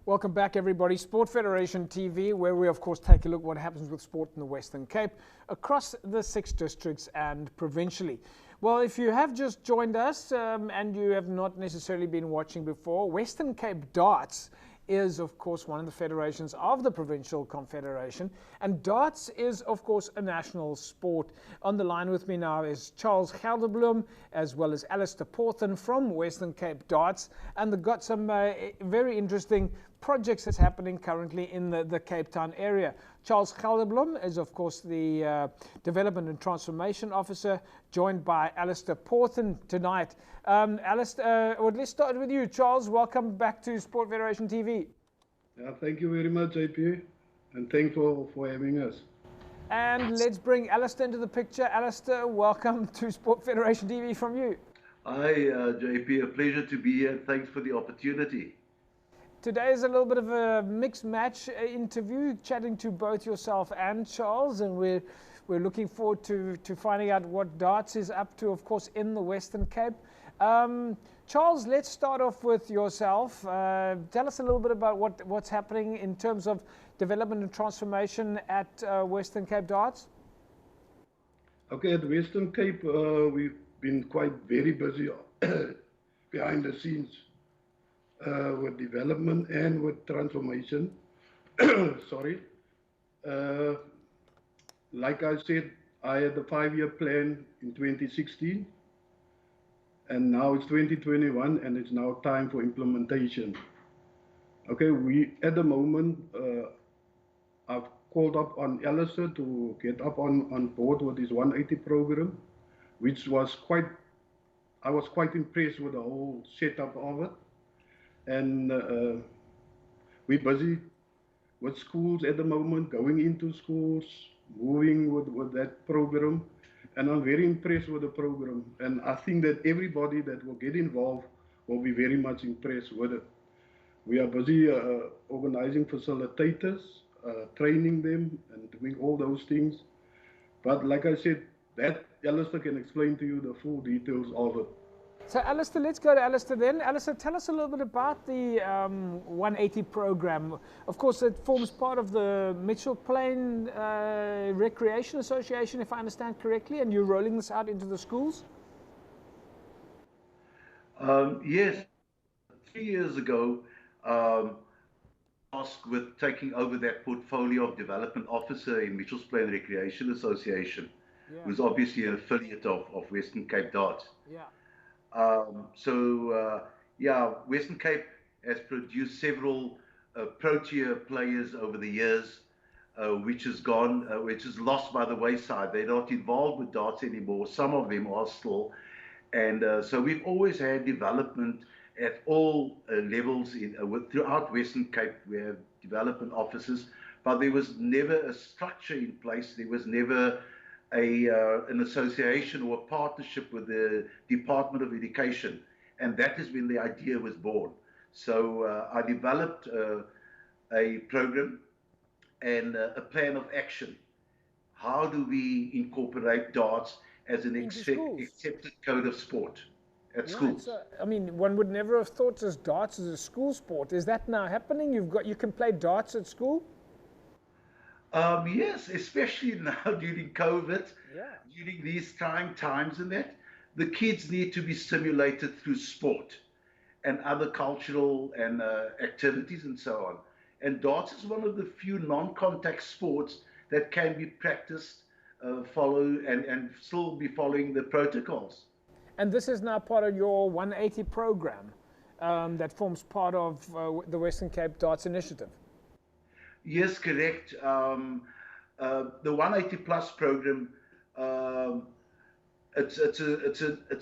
Welcome back, everybody. Sport Federation TV, where we, of course, take a look at what happens with sport in the Western Cape, across the 6 districts and provincially. Well, if you have just joined us and you have not necessarily been watching before, Western Cape Darts is, of course, one of the federations of the Provincial Confederation. And darts is, of course, a national sport. On the line with me now is Charles Gelderbloem, as well as Alister Porthen from Western Cape Darts. And they've got some very interesting projects that's happening currently in the Cape Town area. Charles Gelderbloem is, of course, the Development and Transformation Officer, joined by Alister Porthen tonight. Alister, let's start with you. Charles, welcome back to Sport Federation TV. Yeah, thank you very much, JP, and thanks for having us. And let's bring Alister into the picture. Alister, welcome to Sport Federation TV from you. Hi, JP, a pleasure to be here. Thanks for the opportunity. Today is a little bit of a mixed match interview, chatting to both yourself and Charles, and we're looking forward to finding out what darts is up to, of course, in the Western Cape. Charles, let's start off with yourself. Tell us a little bit about what's happening in terms of development and transformation at Western Cape Darts. Okay, at Western Cape, we've been very busy behind the scenes. With development and with transformation. Sorry. Like I said, I had the 5-year plan in 2016, and now it's 2021, and it's now time for implementation. Okay, at the moment, I've called up on Alister to get up on board with this 180 program, which was I was quite impressed with the whole setup of it. And we're busy with schools at the moment, going into schools, moving with that program. And I'm very impressed with the program. And I think that everybody that will get involved will be very much impressed with it. We are busy organizing facilitators, training them, and doing all those things. But like I said, that Alister can explain to you the full details of it. So Alister, let's go to Alister then. Alister, tell us a little bit about the 180 program. Of course, it forms part of the Mitchell Plain Recreation Association, if I understand correctly, and you're rolling this out into the schools? Yes. 3 years ago, tasked with taking over that portfolio of development officer in Mitchell's Plain Recreation Association, who's obviously an affiliate of Western Cape Darts. Yeah. Western Cape has produced several pro-tier players over the years, which is lost by the wayside. They're not involved with darts anymore. Some of them are still, and so we've always had development at all levels throughout Western Cape. We have development officers, but there was never a structure in place. There was never an association or a partnership with the Department of Education, and that is when the idea was born. So I developed a program and a plan of action. How do we incorporate darts as an accepted code of sport at schools? So, I mean, one would never have thought of darts as a school sport. Is that now happening? You can play darts at school? Yes, especially now during COVID, during these trying times, and that the kids need to be stimulated through sport and other cultural and activities and so on. And darts is one of the few non-contact sports that can be practiced, and still be following the protocols. And this is now part of your 180 program that forms part of the Western Cape Darts Initiative. Yes, correct. The 180 Plus program, it's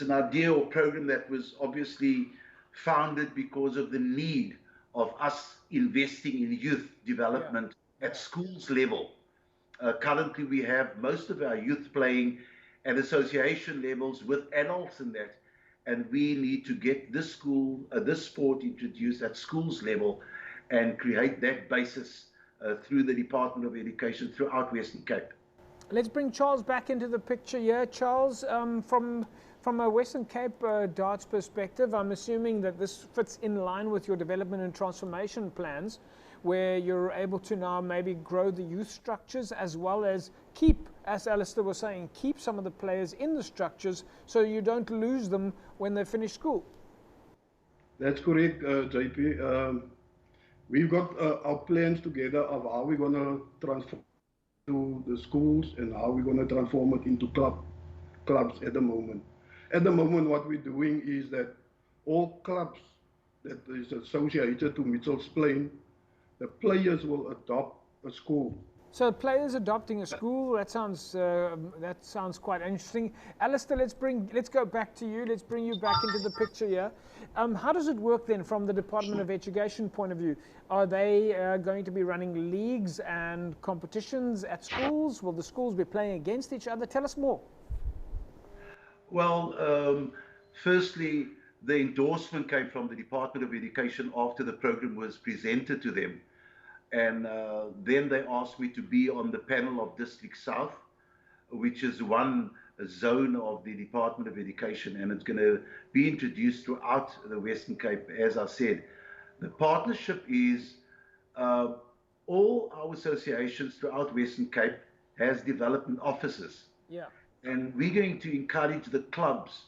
an idea or program that was obviously founded because of the need of us investing in youth development at schools level. Currently, we have most of our youth playing at association levels with adults in that, and we need to get this sport introduced at schools level and create that basis through the Department of Education throughout Western Cape. Let's bring Charles back into the picture here. Charles, from From a Western Cape darts perspective, I'm assuming that this fits in line with your development and transformation plans, where you're able to now maybe grow the youth structures as well as keep, as Alister was saying, keep some of the players in the structures so you don't lose them when they finish school. That's correct, JP. We've got our plans together of how we're going to transform to the schools and how we're going to transform it into clubs at the moment. At the moment, what we're doing is that all clubs that is associated to Mitchell's Plain, the players will adopt a school. So players adopting a school, that sounds quite interesting. Alister, let's go back to you. Let's bring you back into the picture here. How does it work then from the Department of Education point of view? Are they going to be running leagues and competitions at schools? Will the schools be playing against each other? Tell us more. Well, firstly, the endorsement came from the Department of Education after the program was presented to them. And then they asked me to be on the panel of District South, which is one zone of the Department of Education, and it's going to be introduced throughout the Western Cape, as I said. The partnership is all our associations throughout Western Cape has development offices. Yeah. And we're going to encourage the clubs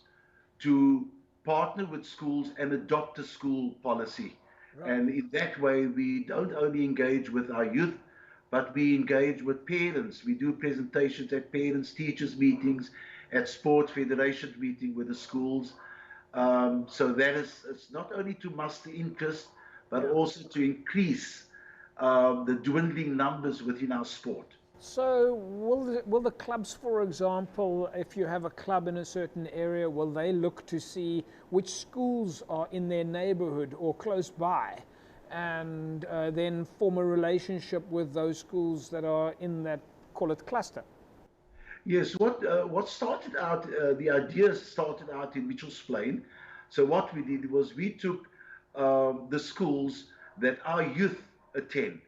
to partner with schools and adopt a school policy. Right. And in that way, we don't only engage with our youth, but we engage with parents. We do presentations at parents, teachers meetings, at sports federation meeting with the schools. So that is, it's not only to muster interest, but also to increase the dwindling numbers within our sport. So will the clubs, for example, if you have a club in a certain area, will they look to see which schools are in their neighborhood or close by, and then form a relationship with those schools that are in that, call it, cluster? Yes, what started out, the idea started out in Mitchell's Plain. So what we did was we took the schools that our youth attend,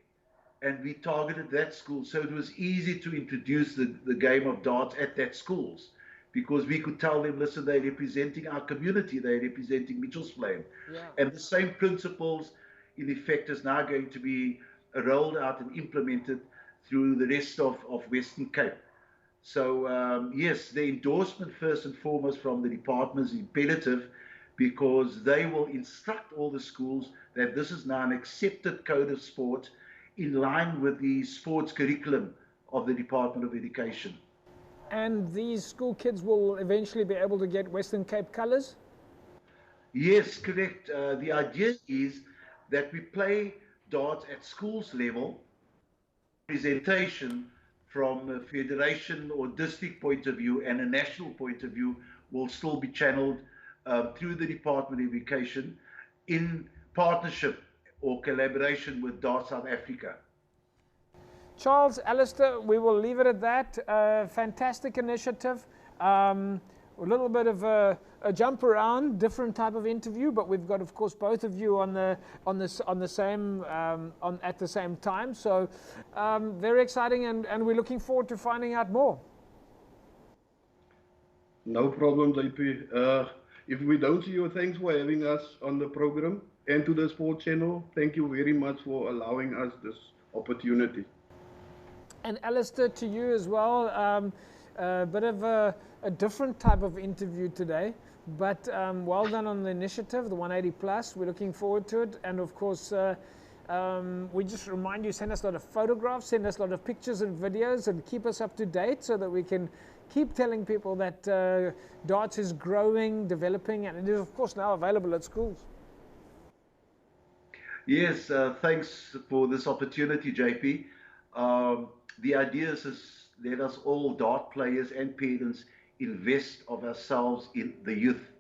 and we targeted that school, so it was easy to introduce the game of darts at that schools, because we could tell them, listen, they're representing our community, they're representing Mitchell's Plain. Yeah. And the same principles, in effect, is now going to be rolled out and implemented through the rest of Western Cape. So, yes, the endorsement first and foremost from the department is imperative, because they will instruct all the schools that this is now an accepted code of sport in line with the sports curriculum of the Department of Education. And these school kids will eventually be able to get Western Cape colours? Yes, correct. The idea is that we play darts at schools level. Presentation from a federation or district point of view and a national point of view will still be channeled through the Department of Education in partnership or collaboration with Darts South Africa. Charles, Alister, we will leave it at that. Fantastic initiative. A little bit of a jump around, different type of interview, but we've got, of course, both of you at the same time. So very exciting, and we're looking forward to finding out more. No problem, JP. If we don't see you, thanks for having us on the program. And to the Sport Channel, thank you very much for allowing us this opportunity. And Alister, to you as well, a bit of a different type of interview today, but well done on the initiative, the 180 Plus. We're looking forward to it. And of course, we just remind you, send us a lot of photographs, send us a lot of pictures and videos, and keep us up to date so that we can keep telling people that darts is growing, developing, and it is, of course, now available at schools. Yes, thanks for this opportunity, JP. The idea is let us all dart players and parents invest of ourselves in the youth.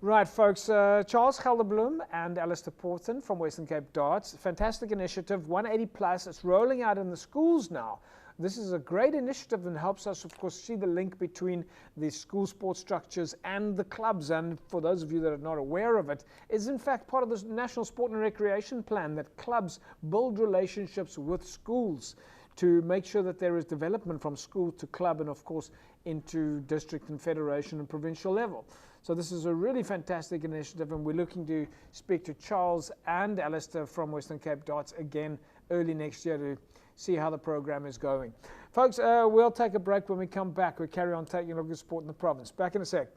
Right, folks, Charles Gelderbloem and Alister Porthen from Western Cape Darts. Fantastic initiative, 180 Plus. It's rolling out in the schools now. This is a great initiative and helps us, of course, see the link between the school sports structures and the clubs. And for those of you that are not aware of it, is in fact part of the National Sport and Recreation Plan that clubs build relationships with schools to make sure that there is development from school to club and, of course, into district and federation and provincial level. So this is a really fantastic initiative, and we're looking to speak to Charles and Alister from Western Cape Darts again early next year to see how the program is going. Folks, we'll take a break. When we come back, we'll carry on taking a look at sport in the province. Back in a sec.